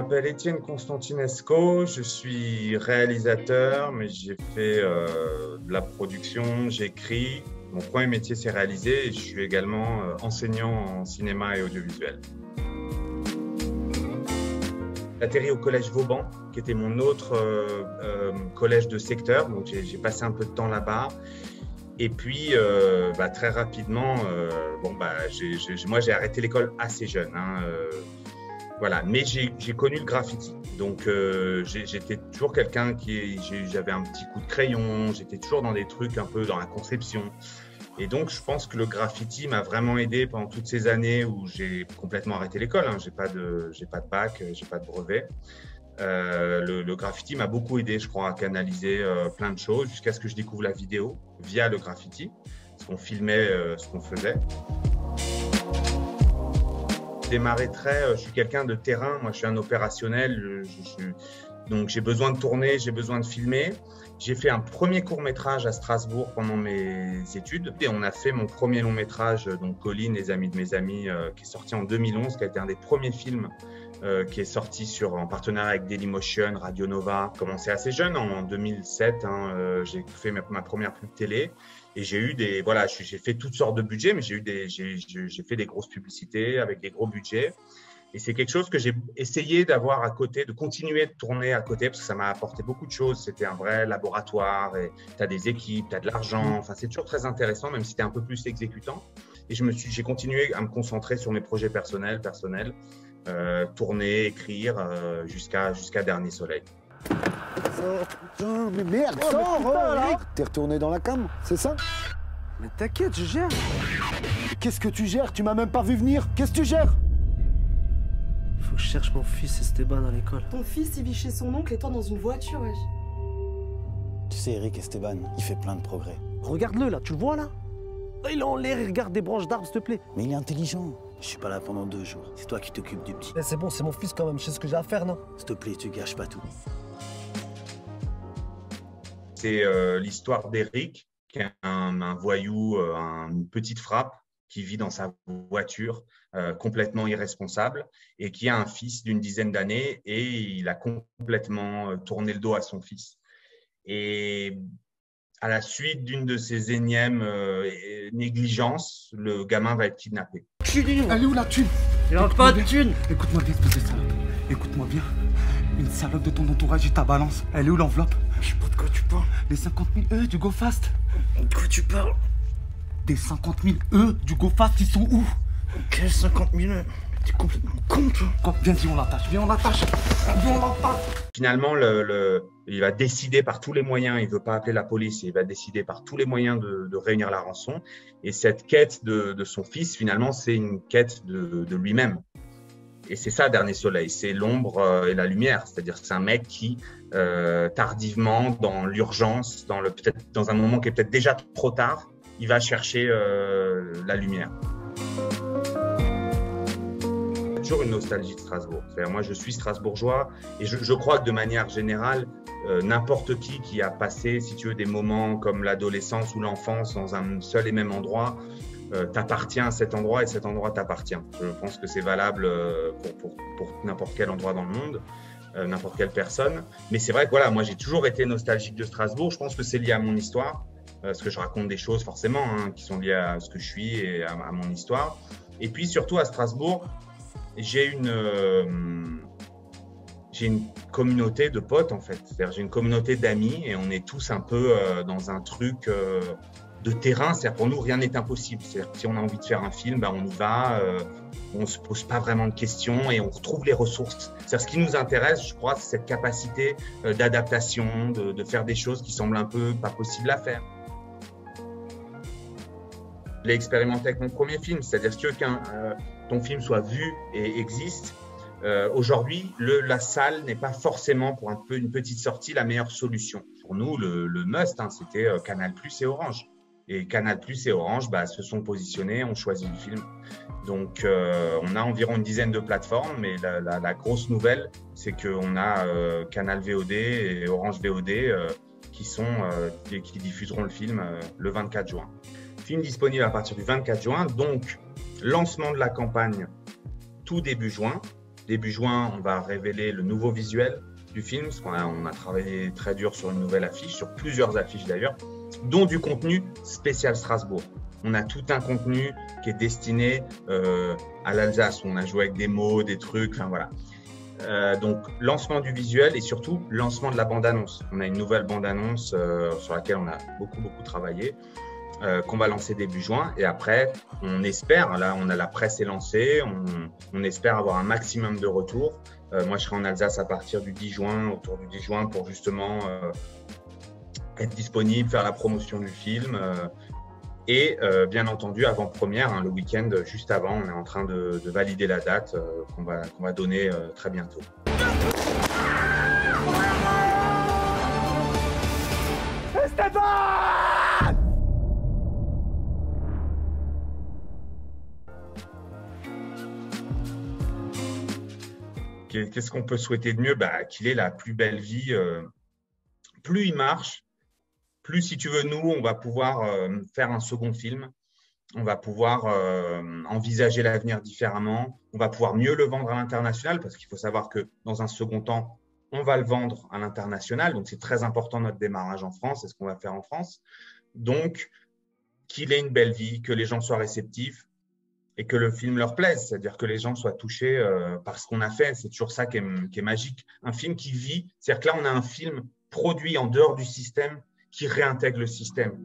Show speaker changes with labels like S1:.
S1: m'appelle Étienne Constantinesco, je suis réalisateur, mais j'ai fait de la production, j'écris. Mon premier métier, c'est réaliser et je suis également enseignant en cinéma et audiovisuel. J'ai atterri au collège Vauban, qui était mon autre collège de secteur, donc j'ai passé un peu de temps là-bas. Et puis, très rapidement, moi j'ai arrêté l'école assez jeune. Voilà, mais j'ai connu le graffiti. Donc, j'étais toujours quelqu'un j'avais un petit coup de crayon, j'étais toujours dans des trucs un peu dans la conception. Et donc, je pense que le graffiti m'a vraiment aidé pendant toutes ces années où j'ai complètement arrêté l'école. J'ai pas de bac, j'ai pas de brevet. Le graffiti m'a beaucoup aidé, je crois, à canaliser plein de choses jusqu'à ce que je découvre la vidéo via le graffiti, parce qu'on filmait ce qu'on faisait. Je suis quelqu'un de terrain, moi je suis un opérationnel, donc j'ai besoin de tourner, j'ai besoin de filmer. J'ai fait un premier court-métrage à Strasbourg pendant mes études et on a fait mon premier long-métrage, donc Colline, les amis de mes amis, qui est sorti en 2011, qui a été un des premiers films qui est sorti en partenariat avec Dailymotion, Radio Nova. J'ai commencé assez jeune, en 2007, j'ai fait ma première pub télé et j'ai fait toutes sortes de budgets, mais j'ai fait des grosses publicités avec des gros budgets. Et c'est quelque chose que j'ai essayé d'avoir à côté, de continuer de tourner à côté, parce que ça m'a apporté beaucoup de choses. C'était un vrai laboratoire, et tu as des équipes, tu as de l'argent. Enfin, c'est toujours très intéressant, même si tu es un peu plus exécutant. Et j'ai continué à me concentrer sur mes projets personnels, tourner, écrire, jusqu'à Dernier Soleil.
S2: Mais merde, sors, t'es retourné dans la cam, c'est ça?
S3: Mais t'inquiète, je gère.
S2: Qu'est-ce que tu gères? Tu m'as même pas vu venir. Qu'est-ce que tu gères?
S3: Faut que je cherche mon fils Esteban à l'école.
S4: Ton fils, il vit chez son oncle et toi dans une voiture, wesh.
S2: Tu sais, Eric Esteban, il fait plein de progrès.
S3: Regarde-le là, tu le vois là? Il est en l'air, il regarde des branches d'arbres, s'il te plaît.
S2: Mais il est intelligent. Je suis pas là pendant 2 jours. C'est toi qui t'occupes du petit.
S3: C'est bon, c'est mon fils quand même, je sais ce que j'ai à faire, non?
S2: S'il te plaît, tu gâches pas tout.
S1: C'est l'histoire d'Eric, qui est un voyou, une petite frappe, qui vit dans sa voiture, complètement irresponsable, et qui a un fils d'une dizaine d'années, et il a complètement tourné le dos à son fils. Et à la suite d'une de ces énièmes négligences, le gamin va être kidnappé.
S5: Elle est où la thune?
S3: Il a pas de thune.
S5: Écoute-moi bien, espèce de salope. Écoute-moi bien. Une salope de ton entourage et ta balance. Elle est où l'enveloppe?
S3: Je sais pas de quoi tu parles.
S5: Les 50 000 du Go Fast.
S3: De quoi tu parles?
S5: Des 50 000 du Go Fast, ils sont où?
S3: Quels 50 000 €? T'es complètement con, toi.
S5: Viens, on l'attache, viens, on l'attache.
S1: Finalement, il va décider par tous les moyens, il ne veut pas appeler la police, il va décider par tous les moyens de réunir la rançon. Et cette quête de son fils, finalement, c'est une quête de lui-même. Et c'est ça, Dernier Soleil, c'est l'ombre et la lumière. C'est-à-dire que c'est un mec qui, tardivement, dans l'urgence, peut-être dans un moment qui est peut-être déjà trop tard, il va chercher la lumière. Toujours une nostalgie de Strasbourg. C'est-à-dire, moi, je suis strasbourgeois et je crois que de manière générale, n'importe qui a passé, si tu veux, des moments comme l'adolescence ou l'enfance dans un seul et même endroit, t'appartient à cet endroit et cet endroit t'appartient. Je pense que c'est valable pour n'importe quel endroit dans le monde, n'importe quelle personne. Mais c'est vrai que voilà, moi, j'ai toujours été nostalgique de Strasbourg. Je pense que c'est lié à mon histoire, parce que je raconte des choses forcément qui sont liées à ce que je suis et à mon histoire. Et puis surtout à Strasbourg, j'ai une communauté de potes en fait. C'est-à-dire j'ai une communauté d'amis et on est tous un peu dans un truc de terrain. C'est-à-dire pour nous rien n'est impossible. C'est-à-dire que si on a envie de faire un film, on y va. On se pose pas vraiment de questions et on retrouve les ressources. C'est-à-dire ce qui nous intéresse, je crois, c'est cette capacité d'adaptation, de faire des choses qui semblent un peu pas possibles à faire. Je l'ai expérimenté avec mon premier film, c'est-à-dire si tu veux qu'un ton film soit vu et existe, aujourd'hui, la salle n'est pas forcément pour une petite sortie la meilleure solution. Pour nous, le must, c'était Canal+ et Orange. Et Canal+ et Orange se sont positionnés, ont choisi le film. Donc, on a environ une dizaine de plateformes, mais la grosse nouvelle, c'est qu'on a Canal VOD et Orange VOD qui diffuseront le film le 24 juin. Film disponible à partir du 24 juin, donc lancement de la campagne tout début juin. Début juin, on va révéler le nouveau visuel du film, parce qu'on a travaillé très dur sur une nouvelle affiche, sur plusieurs affiches d'ailleurs, dont du contenu spécial Strasbourg. On a tout un contenu qui est destiné à l'Alsace. On a joué avec des mots, des trucs, enfin voilà. Donc, lancement du visuel et surtout lancement de la bande-annonce. On a une nouvelle bande-annonce sur laquelle on a beaucoup travaillé, qu'on va lancer début juin. Et après, on espère, là, la presse est lancée, on espère avoir un maximum de retours. Moi, je serai en Alsace à partir du 10 juin, autour du 10 juin, pour justement être disponible, faire la promotion du film. Et bien entendu, avant-première, le week-end juste avant, on est en train de valider la date qu'on va donner très bientôt. Qu'est-ce qu'on peut souhaiter de mieux? Qu'il ait la plus belle vie. Plus il marche, plus, si tu veux, nous, on va pouvoir faire un second film. On va pouvoir envisager l'avenir différemment. On va pouvoir mieux le vendre à l'international, parce qu'il faut savoir que dans un second temps, on va le vendre à l'international. Donc, c'est très important notre démarrage en France, c'est ce qu'on va faire en France. Donc, qu'il ait une belle vie, que les gens soient réceptifs et que le film leur plaise, c'est-à-dire que les gens soient touchés par ce qu'on a fait. C'est toujours ça qui est magique. Un film qui vit, c'est-à-dire que là, on a un film produit en dehors du système qui réintègre le système.